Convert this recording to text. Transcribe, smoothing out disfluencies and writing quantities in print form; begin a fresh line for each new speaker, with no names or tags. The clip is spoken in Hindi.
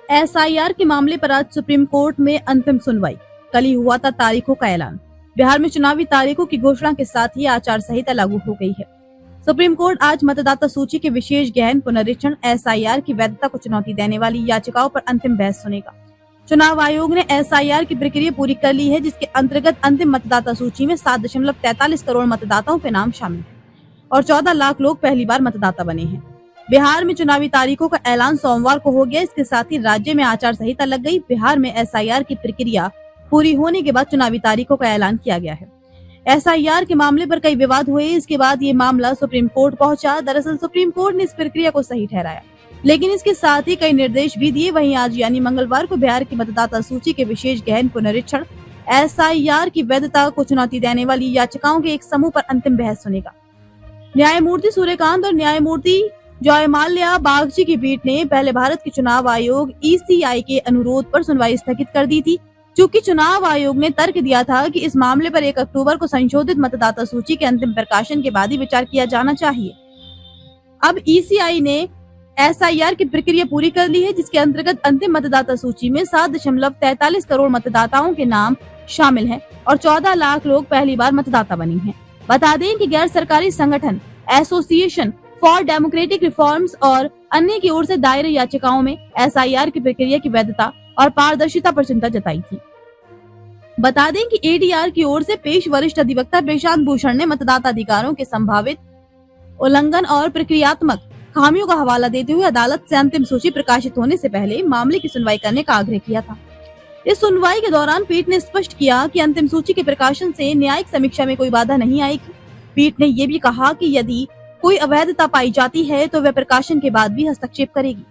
एसआईआर के मामले पर आज सुप्रीम कोर्ट में अंतिम सुनवाई। कल ही हुआ था तारीखों का ऐलान। बिहार में चुनावी तारीखों की घोषणा के साथ ही आचार संहिता लागू हो गई है। सुप्रीम कोर्ट आज मतदाता सूची के विशेष गहन पुनरीक्षण एसआईआर की वैधता को चुनौती देने वाली याचिकाओं पर अंतिम बहस सुनेगा। चुनाव आयोग ने एसआईआर की प्रक्रिया पूरी कर ली है, जिसके अंतर्गत अंतिम मतदाता सूची में 7.43 करोड़ मतदाताओं के नाम शामिल है और 14 लाख लोग पहली बार मतदाता बने हैं। बिहार में चुनावी तारीखों का ऐलान सोमवार को हो गया। इसके साथ ही राज्य में आचार संहिता लग गई। बिहार में एसआईआर की प्रक्रिया पूरी होने के बाद चुनावी तारीखों का ऐलान किया गया है। एसआईआर के मामले पर कई विवाद हुए। इसके बाद ये मामला सुप्रीम कोर्ट पहुंचा। दरअसल सुप्रीम कोर्ट ने इस प्रक्रिया को सही ठहराया, लेकिन इसके साथ ही कई निर्देश भी दिए। वहीं आज यानी मंगलवार को बिहार की मतदाता सूची के विशेष गहन पुनरीक्षण एसआईआर की वैधता को चुनौती देने वाली याचिकाओं के एक समूह पर अंतिम बहस सुनेगा। न्यायमूर्ति सूर्यकांत और न्यायमूर्ति जयमाल्या बागची की पीठ ने पहले भारत के चुनाव आयोग ईसीआई के अनुरोध पर सुनवाई स्थगित कर दी थी, क्योंकि चुनाव आयोग ने तर्क दिया था कि इस मामले पर 1 अक्टूबर को संशोधित मतदाता सूची के अंतिम प्रकाशन के बाद ही विचार किया जाना चाहिए। अब ईसीआई ने एसआईआर की प्रक्रिया पूरी कर ली है, जिसके अंतर्गत अंतिम मतदाता सूची में 7.43 करोड़ मतदाताओं के नाम शामिल हैं और 14 लाख लोग पहली बार मतदाता बने हैं। बता दें कि गैर सरकारी संगठन एसोसिएशन फॉर डेमोक्रेटिक रिफॉर्म्स और अन्य की ओर से दायर याचिकाओं में एसआईआर की प्रक्रिया की वैधता और पारदर्शिता पर चिंता जताई थी। बता दें कि एडीआर की ओर से पेश वरिष्ठ अधिवक्ता प्रशांत भूषण ने मतदाता अधिकारों के संभावित उल्लंघन और प्रक्रियात्मक खामियों का हवाला देते हुए अदालत से अंतिम सूची प्रकाशित होने से पहले मामले की सुनवाई करने का आग्रह किया था। इस सुनवाई के दौरान पीठ ने स्पष्ट किया कि अंतिम सूची के प्रकाशन से न्यायिक समीक्षा में कोई बाधा नहीं आएगी। पीठ ने ये भी कहा कि यदि कोई अवैधता पाई जाती है तो वह प्रकाशन के बाद भी हस्तक्षेप करेगी।